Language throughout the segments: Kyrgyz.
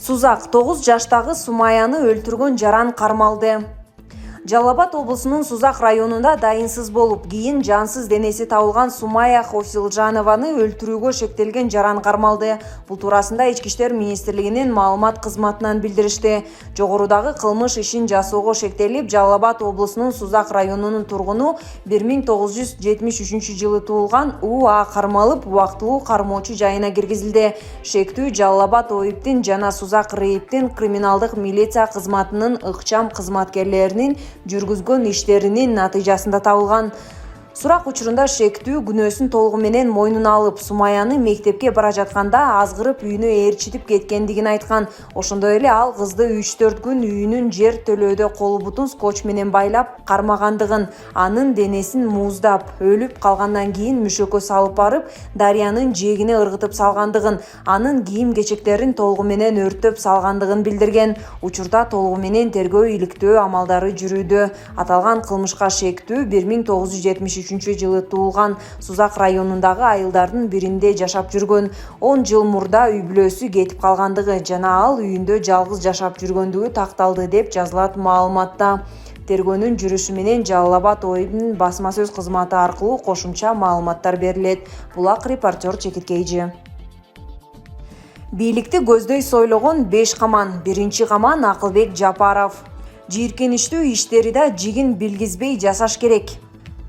Сузак 9 жаштагы Сумаяны өлтүргөн жаран кармалды. Жалал Абад облусунун Сузак районунда дайынсыз болуп, кийин жансыз денеси табылган Сумая Хофилжанованы өлтүрүүгө шектелген жаран кармалды. Бул туурасында Ички иштер министрлигинин маалымат кызматынан билдиришти. Жогорудагы кылмыш ишин жасоого шектелип, Жалал Абад облусунун Сузак районунун тургуну 1973 туулган УА кармалып, убактылуу кармоочу жайына киргизилди. Шектүү Жалал Абад ОИБтин жана Сузак РЭИБтин криминалдык милиция кызматынын ыкчам кызматкерлеринин жүргүзгөн иштеринин натыйжасында табылган. Сурак учурунда шектүү күнөөсүн толугу менен мойнуна алып, Сумаяны мектепке бара жатканда азгырып үйүнө ээрчитип кеткендигин айткан. Ошондой эле ал кызды 3-4 күн үйүнүн жер төлөөдө колу бутун скотч менен байлап кармагандыгын, анын денесин муздап, өлүп калгандан кийин мүшөккө салып барып, дарыянын жээгине ыргытып салгандыгын, анын кийим-кечектерин толугу менен өрттөп салгандыгын билдирген. Учурда толугу менен тергөө иликтөө амалдары жүрүүдө. Аталган кылмышка шектүү 1973 туулган Сузак районундагы айылдардын биринде жашап жүргөн. 10 жыл мурда үй бүлөсү кетип калгандыгы жана ал үйүндө жалгыз жашап жүргөндүгү такталды деп жазылат маалыматта. Тергөөнүн жүрүшү менен Жалал Абад ОИБнин басма сөз кызматы аркылуу кошумча маалыматтар берилет. Булак репортер Чекиткейжи. Бийликти көздөй сойлогон 5 каман. Биринчи каман Акылбек Жапаров. Жийиркеништүү иштерди да жигин билгизбей жасаш керек.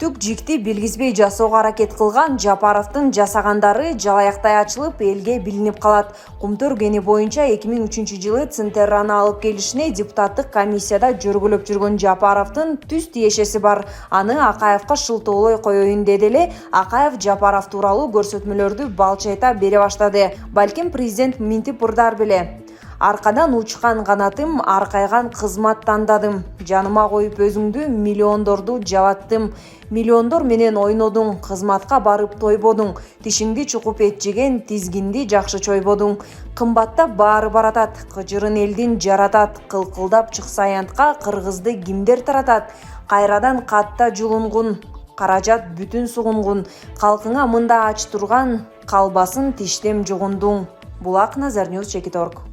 Түк жикти билгизбей жасоого аракет кылган Жапаровдун жасагандары жалаяктай ачылып, элге билинип калат. Кумтөр кени боюнча 2003-жылы Центерраны алып келишине депутаттык комиссияда жөргөлөп жүргөн Жапаровдун түз тиешеси бар. Аны Акаевка шылтоолой коеюн деди эле. Акаев Жапаров тууралуу көрсөтмөлөрдү балчайта бере баштады. Балким президент минтип ырдар беле. Аркадан учкан канатым, аркайган кызмат тандадым. Жаныма коюп өзүңдү миллиондорду жалаттым. Миллиондор менен ойнодуң, кызматка барып тойбодуң. Тишиңди чукуп эт жеген, тизгинди жакшы чойбодуң. Кымбаттап баары баратат, кыжырын элдин жаратат. Кылкылдап чыкса аянтка кыргызды кимдер таратат? Кайрадан катта жулунгун, каражат бүтүн сугунгун. Калкыңа мында ач турган, калбасын тиштем жугундуң. Булак Назарньюз Чекиторг.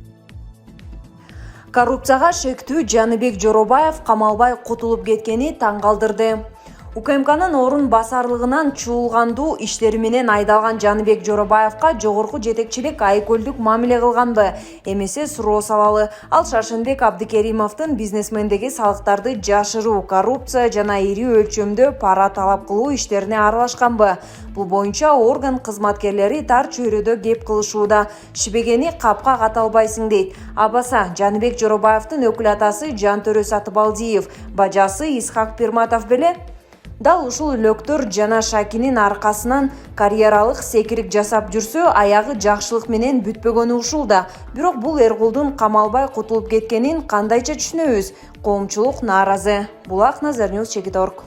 Коррупцияга шектүү Жаныбек Жоробаев камалбай кутулуп кеткени таң калтырды. УКМКнын орун басарлыгынан чуулгандуу иштери менен айдалган Жаныбек Жоробаевка жогорку жетекчилик айкөлдүк мамиле кылганбы? Эмесе суроо салалы. Ал Шаршенбек Абдыкеримовдун бизнесмендеги салыктарды жашыруу, коррупция жана ири өлчөмдө пара талап кылуу иштерине аралашканбы? Бул боюнча орган кызматкерлери тар чөйрөдө кеп кылышууда. Шибегени капка каталбайсың дейт. Абаса Жаныбек Жоробаевдун өкүл атасы Жантөрө Сатыбалдиев, бажасы Исхак Пирматов беле дал ушул лөктөр жана Шакинин аркасынан карьералык секирик жасап жүрсө, аягы жакшылык менен бүтпөгөнү ушул да. Бирок бул Эргулдун камалбай кутулуп кеткенин кандайча түшүнөбүз? Коомчулук нааразы. Булак Назарньюз Чекиторг.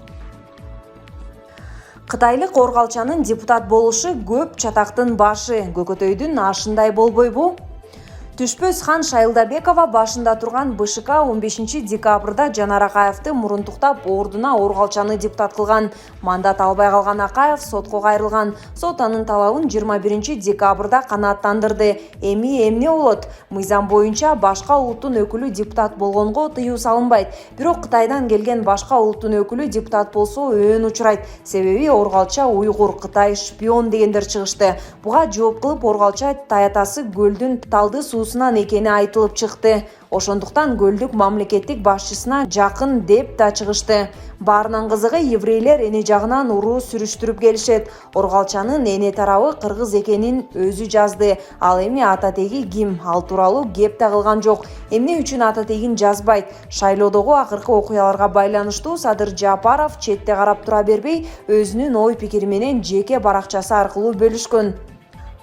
Кытайлык оргалчанын депутат болушу көп чатактын башы, көкөтөйдүн ашындай болбойбу? Түшпөз Хан Шайылдабекова башында турган БШК 15 декабрда Жанар Акаевди мурунтуктап ордуна оргалчаны депутат кылган. Мандат албай калган Акаев сотко кайрылган. Сот анын талабын 21 декабрда канааттандырды. Эми эмне болот? Мыйзам боюнча башка улуттун өкүлү депутат болгонго тыюу салынбайт. Бирок Кытайдан келген башка улуттун өкүлү депутат болсо өөн учурайт. Себеби оргалча уйгур, Кытай шпион дегендер чыгышты. Буга жооп кылып оргалча таятасы көлдүн талды суусунан экени айтылып чыкты. Ошондуктан көлдүк мамлекеттик башчысына жакын деп да чыгышты. Баарынан кызыгы еврейлер эне жагынан уруу сүрүштүрүп келишет. Оргалчанын эне тарабы кыргыз экенин өзү жазды. Ал эми ата теги ким? Ал тууралуу кеп да кылган жок. Эмне үчүн ата тегин жазбайт? Шайлоодогу акыркы окуяларга байланыштуу Садыр Жапаров четте карап тура бербей, өзүнүн ой пикири менен жеке баракчасы аркылуу бөлүшкөн.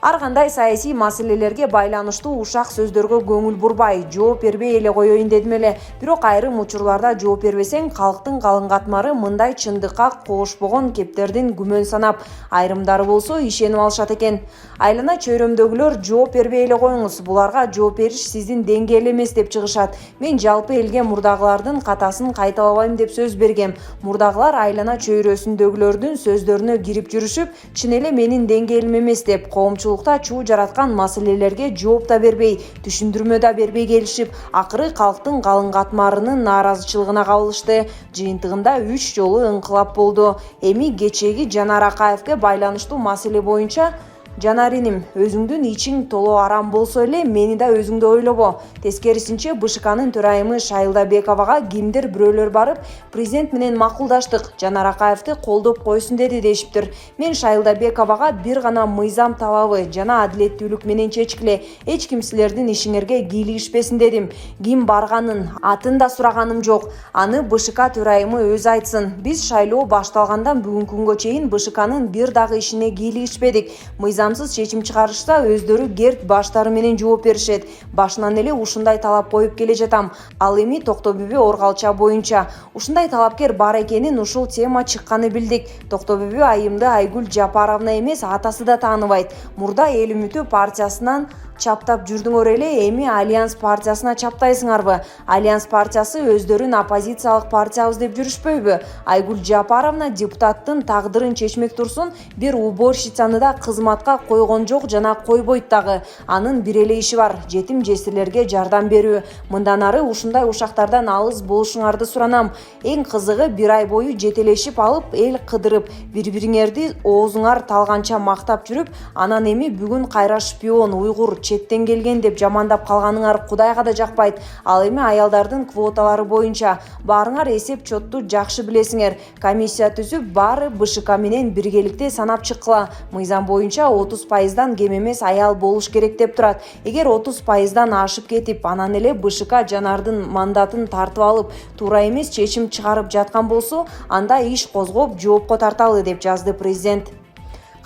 Ар кандай саясий маселелерге байланыштуу ушак сөздөргө көңүл бурбай, жооп бербей эле коеюн дедим эле. Бирок айрым учурларда жооп бербесең, калктын калың катмары мындай чындыкка кошпогон кептердин күмөн санап, айрымдары болсо ишенип алышат экен. Айлана чөйрөмдөгүлөр жооп бербей эле коюңуз, буларга жооп бериш сиздин деңгээл эмес деп чыгышат. Мен жалпы элге мурдагылардын катасын кайталабайм деп сөз бергем. Мурдагылар айлана чөйрөсүндөгүлөрдүн сөздөрүнө кирип жүрүшүп, чын эле менин деңгээлим эмес деп коомчулукка коомчулукта чуу жараткан маселелерге жооп да бербей, түшүндүрмө да бербей келишип, акыры калктын калың катмарынын нааразычылыгына кабылышты. Жыйынтыгында 3 жолу ыңкылап болду. Эми кечеги Жанар Акаевге байланыштуу маселе боюнча: Жанар иним, өзүңдүн ичиң толо арам болсо эле мени да өзүңдү ойлобо. Тескерисинче БШКнын төрайымы Шайылда Бековага кимдир бирөөлөр барып, президент менен макулдаштык, Жанар Акаевди колдоп койсун деди дешиптир. Мен Шайылда Бековага бир гана мыйзам талабы жана адилеттүүлүк менен чечкиле, эч ким силердин ишиңерге кийлигишпесин дедим. Ким барганын, атын да сураганым жок. Аны БШК төрайымы өзү айтсын. Биз шайлоо башталгандан бүгүнкү күнгө чейин БШКнын бир дагы ишине кийлигишпедик. Мыйзамсыз чечим чыгарышса, өздөрү керт баштары менен жооп беришет. Башынан эле ушундай талап коюп келе жатам. Ал эми Токтобүбү Оргалча боюнча ушундай талапкер бар экенин ушул тема чыкканы билдик. Токтобүбү айымды Айгүл Жапаровна эмес, атасы да тааныбайт. Мурда Эл Үмүтү партиясынан чаптап жүрдүңөр эле, эми Альянс партиясына чаптайсыңарбы? Альянс партиясы өздөрүн оппозициялык партиябыз деп жүрүшпөйбү? Айгүл Жапаровна депутаттын тагдырын чечмек турсун, бир уборщицаны да кызматка койгон жок жана койбойт дагы. Анын бир эле иши бар: жетим жесирлерге жардам берүү. Мындан ары ушундай ушактардан алыс болушуңарды суранам. Эң кызыгы, бир ай бою жетелешип алып, эл кыдырып, бири-бириңерди оозуңар талганча мактап жүрүп, анан эми бүгүн кайра шпион, уйгур, четтен келген деп жамандап калганыңар Кудайга да жакпайт. Ал эми аялдардын квоталары боюнча баарыңар эсеп чотту жакшы билесиңер. Комиссия түзүп, баары БШК менен биргеликте санап чыккыла. Мыйзам боюнча 30%дан кем эмес аял болуш керек деп турат. Эгер 30%дан ашып кетип, анан эле БШК Жанардын мандатын тартып алып, туура эмес чечим чыгарып жаткан болсо, анда иш козгоп жоопко тарталы, деп жазды президент.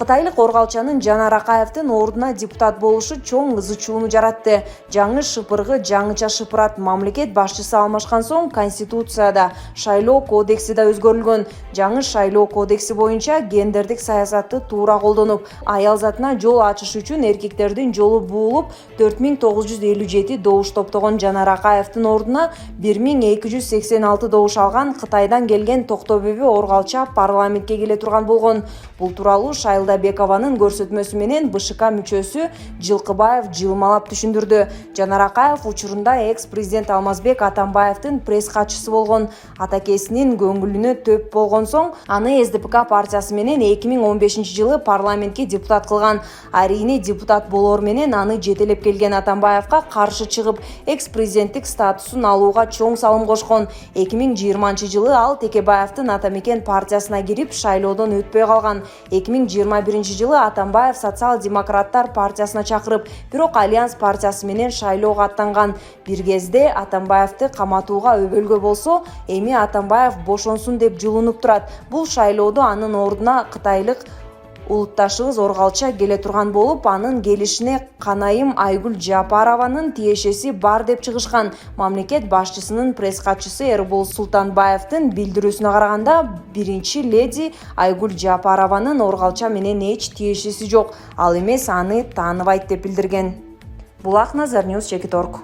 Кытайлык Оргалчанын Жанар Акаевдин ордуна депутат болушу чоң ызы-чууну жаратты. Жаңы шыпыргы жаңыча шыпырат. Мамлекет башчысы алмашкан соң Конституцияда, шайлоо кодекси да өзгөрүлгөн. Жаңы шайлоо кодекси боюнча гендердик саясатты туура колдонуп, аял затына жол ачыш үчүн эркектердин жолу буулуп, 4957 добуш топтогон Жанар Акаевдин ордуна 1286 добуш алган Кытайдан келген Токтобүбү Оргалча парламентке келе турган болгон. Бул тууралуу Шайылда Бекованын көрсөтмөсү менен БШК мүчөсү Жылкыбаев жылмалап түшүндүрдү. Жанар Акаев учурунда экс-президент Алмазбек Атамбаевдин пресс катчысы болгон. Атакесинин көңүлүнө төп болгон соң, аны СДПК партиясы менен 2015-жылы парламентке депутат кылган. Арийне депутат болор менен аны жетелеп келген Атамбаевга каршы чыгып, экс-президенттик статусун алууга чоң салым кошкон. 2020-жылы ал Текебаевдин Атамекен партиясына кирип, шайлоодон өтпөй калган. 2021-жылы Атамбаев социал-демократтар партиясына чакырып, бирок Альянс партиясы менен шайлоого аттанган. Бир кезде Атамбаевди каматууга өбөлгө болсо, эми Атамбаев бошонсун деп жулунуп турат. Бул шайлоодо анын ордуна кытайлык улутташыбыз Оргалча келе турган болуп, анын келишине канайым Айгүл Жапарованын тиешеси бар деп чыгышкан. Мамлекет башчысынын пресс катчысы Эрбол Султанбаевдин билдирүүсүнө караганда, биринчи леди Айгүл Жапарованын Оргалча менен эч тиешеси жок, ал эмес аны тааныбайт деп билдирген. Булак Назар Ньюс, Чекит Орг.